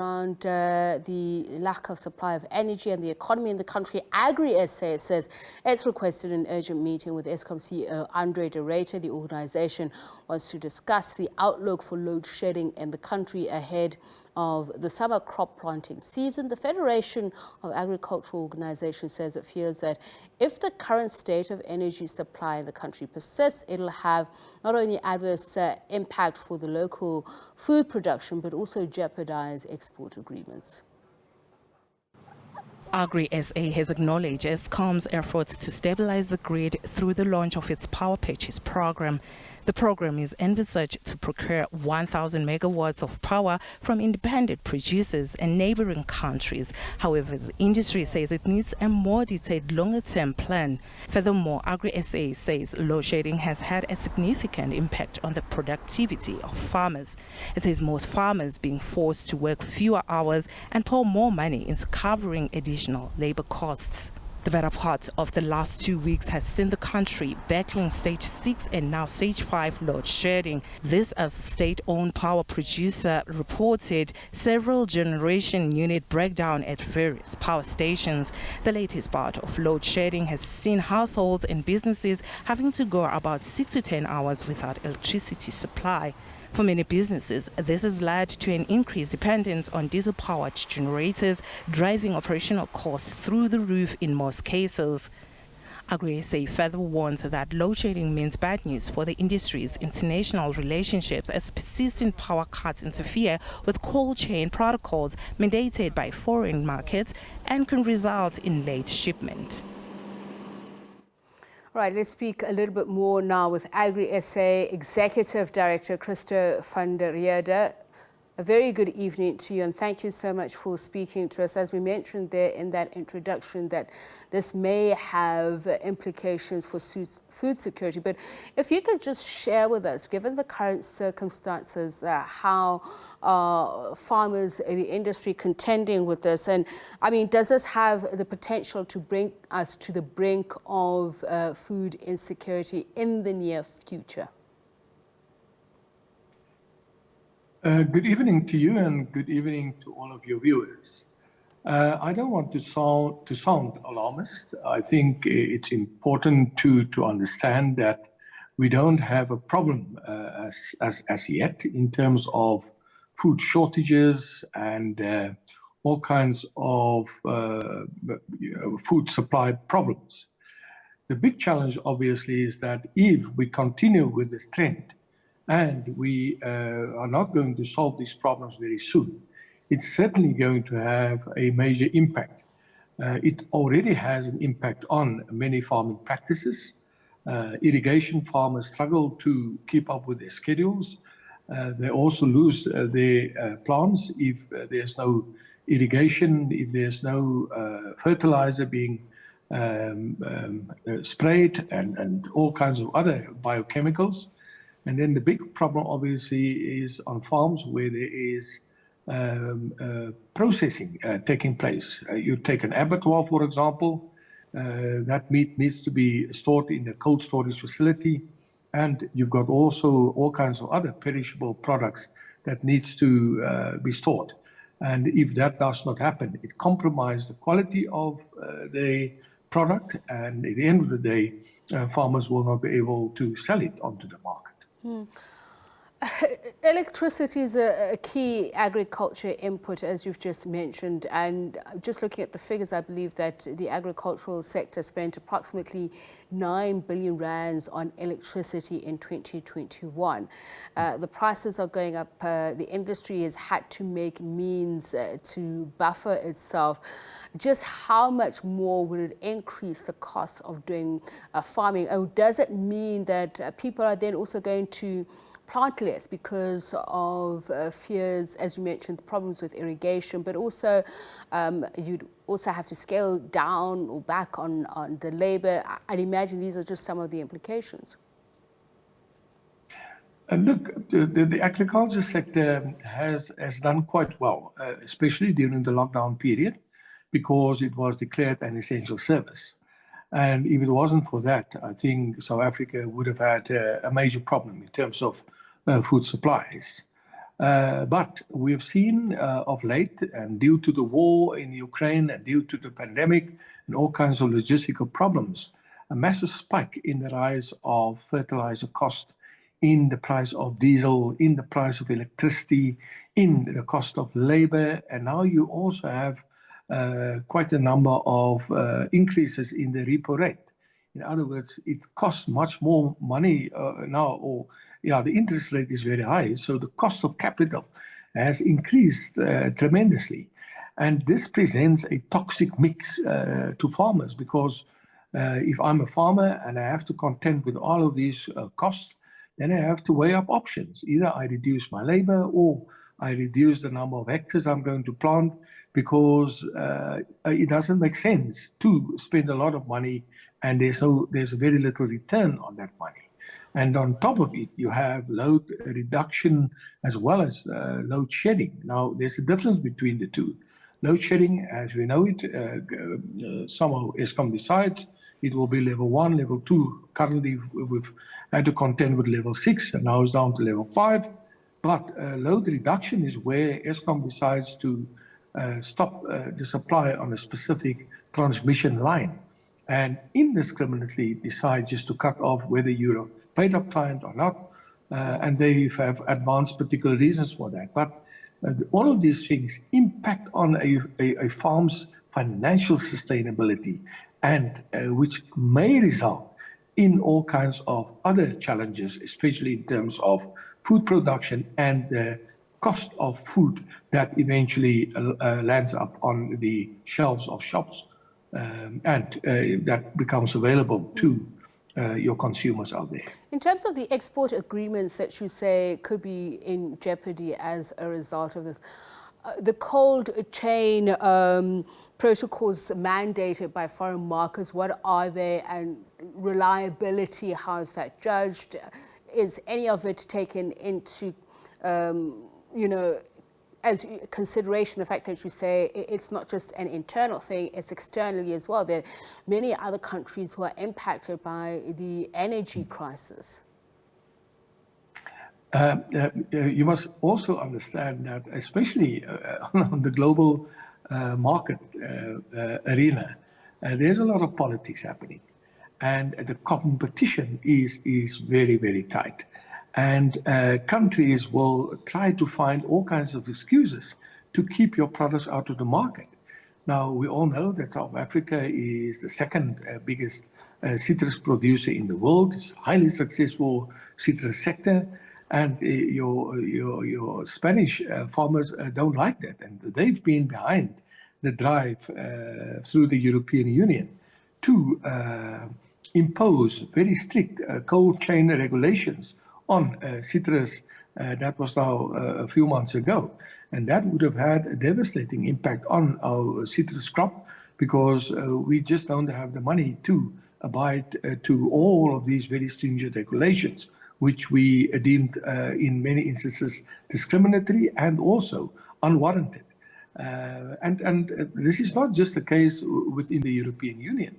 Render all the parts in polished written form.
Around the lack of supply of energy and the economy in the country, Agri-SA says it's requested an urgent meeting with Eskom CEO Ruyter. The organization wants to discuss the outlook for load shedding in the country ahead of the summer crop planting season. The Federation of Agricultural Organizations says it fears that if the current state of energy supply in the country persists, it'll have not only adverse impact for the local food production, but also jeopardize export agreements. Agri-SA has acknowledged Eskom's efforts to stabilize the grid through the launch of its power purchase program. The program is envisaged to procure 1,000 megawatts of power from independent producers and neighboring countries. However, the industry says it needs a more detailed longer-term plan. Furthermore, Agri-SA says load shedding has had a significant impact on the productivity of farmers. It says most farmers being forced to work fewer hours and pour more money into covering additional labor costs. The better part of the last 2 weeks has seen the country battling stage 6 and now stage 5 load shedding. This as the state-owned power producer reported several generation unit breakdown at various power stations. The latest bout of load shedding has seen households and businesses having to go about 6 to 10 hours without electricity supply. For many businesses, this has led to an increased dependence on diesel-powered generators, driving operational costs through the roof in most cases. Agri-SA further warns that load shedding means bad news for the industry's international relationships as persistent power cuts interfere with cold chain protocols mandated by foreign markets and can result in late shipment. Right, let's speak a little bit more now with Agri-SA Executive Director Christo van der Rheede. A very good evening to you, and thank you so much for speaking to us. As we mentioned there in that introduction, that this may have implications for food security. But if you could just share with us, given the current circumstances, how farmers in the industry contending with this, and I mean, does this have the potential to bring us to the brink of food insecurity in the near future? Good evening to you and good evening to all of your viewers. I don't want to sound alarmist. I think it's important to understand that we don't have a problem as yet in terms of food shortages and all kinds of food supply problems. The big challenge obviously is that if we continue with this trend, and we are not going to solve these problems very soon, it's certainly going to have a major impact. It already has an impact on many farming practices. Irrigation farmers struggle to keep up with their schedules. They also lose their plants if there's no irrigation, if there's no fertilizer being sprayed and all kinds of other biochemicals. And then the big problem, obviously, is on farms where there is processing taking place. You take an abattoir, for example, that meat needs to be stored in a cold storage facility, and you've got also all kinds of other perishable products that needs to be stored. And if that does not happen, it compromises the quality of the product, and at the end of the day, farmers will not be able to sell it onto the market. Electricity is a key agriculture input, as you've just mentioned, and just looking at the figures, I believe that the agricultural sector spent approximately 9 billion rands on electricity in 2021. The prices are going up. The industry has had to make means to buffer itself. Just how much more will it increase the cost of doing farming? Or does it mean that people are then also going to plant less because of fears, as you mentioned, problems with irrigation, but also you'd also have to scale down or back on the labor? I'd imagine these are just some of the implications. And look, the agriculture sector has done quite well, especially during the lockdown period, because it was declared an essential service. And if it wasn't for that, I think South Africa would have had a major problem in terms of food supplies. But we have seen of late, and due to the war in Ukraine and due to the pandemic and all kinds of logistical problems, a massive spike in the rise of fertilizer cost, in the price of diesel, in the price of electricity, in the cost of labor. And now you also have quite a number of increases in the repo rate. In other words, it costs much more money now, or the interest rate is very high. So the cost of capital has increased tremendously. And this presents a toxic mix to farmers, because if I'm a farmer and I have to contend with all of these costs, then I have to weigh up options. Either I reduce my labor or I reduce the number of hectares I'm going to plant, because it doesn't make sense to spend a lot of money and there's very little return on that money. And on top of it, you have load reduction as well as load shedding. Now, there's a difference between the two. Load shedding, as we know it, somehow Eskom decides it will be level 1, level 2. Currently, we've had to contend with level 6, and now it's down to level 5. But load reduction is where Eskom decides to stop the supply on a specific transmission line, and indiscriminately decide just to cut off whether you're a paid-up client or not, and they have advanced particular reasons for that. But all of these things impact on a farm's financial sustainability, and which may result in all kinds of other challenges, especially in terms of food production and the cost of food that eventually lands up on the shelves of shops, and that becomes available to your consumers out there. In terms of the export agreements that you say could be in jeopardy as a result of this, the cold chain protocols mandated by foreign markets, what are they, and reliability, how is that judged? Is any of it taken into, as consideration, the fact that you say it's not just an internal thing, it's externally as well? There are many other countries who are impacted by the energy crisis. You must also understand that, especially on the global market arena, there's a lot of politics happening, and the competition is very, very tight. And countries will try to find all kinds of excuses to keep your products out of the market. Now, we all know that South Africa is the second biggest citrus producer in the world. It's a highly successful citrus sector. And your Spanish farmers don't like that. And they've been behind the drive through the European Union to impose very strict cold chain regulations on citrus. That was now a few months ago. And that would have had a devastating impact on our citrus crop, because we just don't have the money to abide to all of these very stringent regulations, which we deemed in many instances discriminatory and also unwarranted. And this is not just the case within the European Union.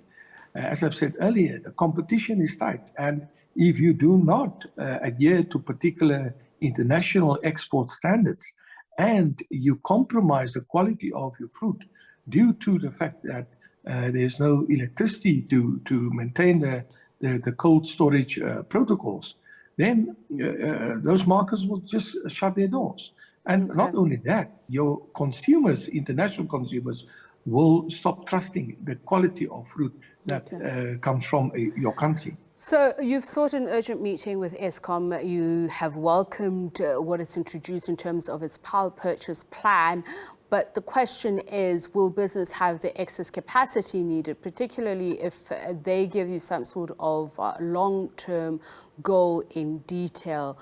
As I've said earlier, the competition is tight. And if you do not adhere to particular international export standards, and you compromise the quality of your fruit due to the fact that there's no electricity to maintain the cold storage protocols, then those markets will just shut their doors. And not only that, your consumers, international consumers, will stop trusting the quality of fruit that comes from your country. So you've sought an urgent meeting with Eskom. You have welcomed what it's introduced in terms of its power purchase plan. But the question is, will business have the excess capacity needed, particularly if they give you some sort of long-term goal in detail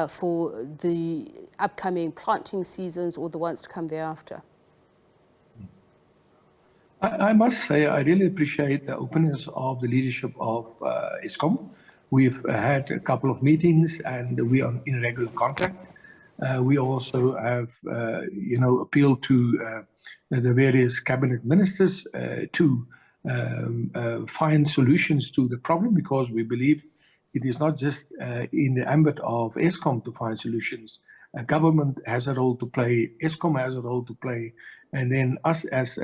for the upcoming planting seasons or the ones to come thereafter? I must say, I really appreciate the openness of the leadership of Eskom. We've had a couple of meetings and we are in regular contact. We also have, appealed to the various cabinet ministers to find solutions to the problem, because we believe it is not just in the ambit of Eskom to find solutions, Government has a role to play, Eskom has a role to play, and then us as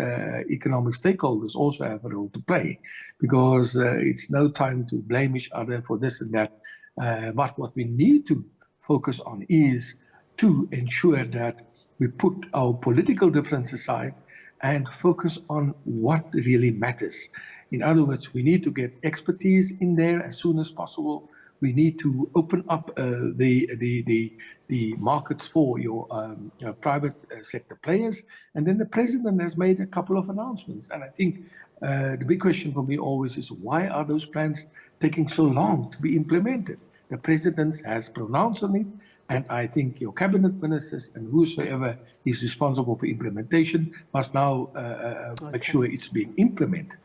economic stakeholders also have a role to play, because it's no time to blame each other for this and that. But what we need to focus on is to ensure that we put our political differences aside and focus on what really matters. In other words, we need to get expertise in there as soon as possible. We need to open up the markets for your private sector players. And then the president has made a couple of announcements. And I think the big question for me always is, why are those plans taking so long to be implemented? The president has pronounced on it, and I think your cabinet ministers and whosoever is responsible for implementation must now make sure it's being implemented.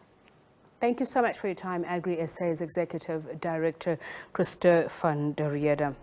Thank you so much for your time, Agri-SA's Executive Director Christo van der Rheede.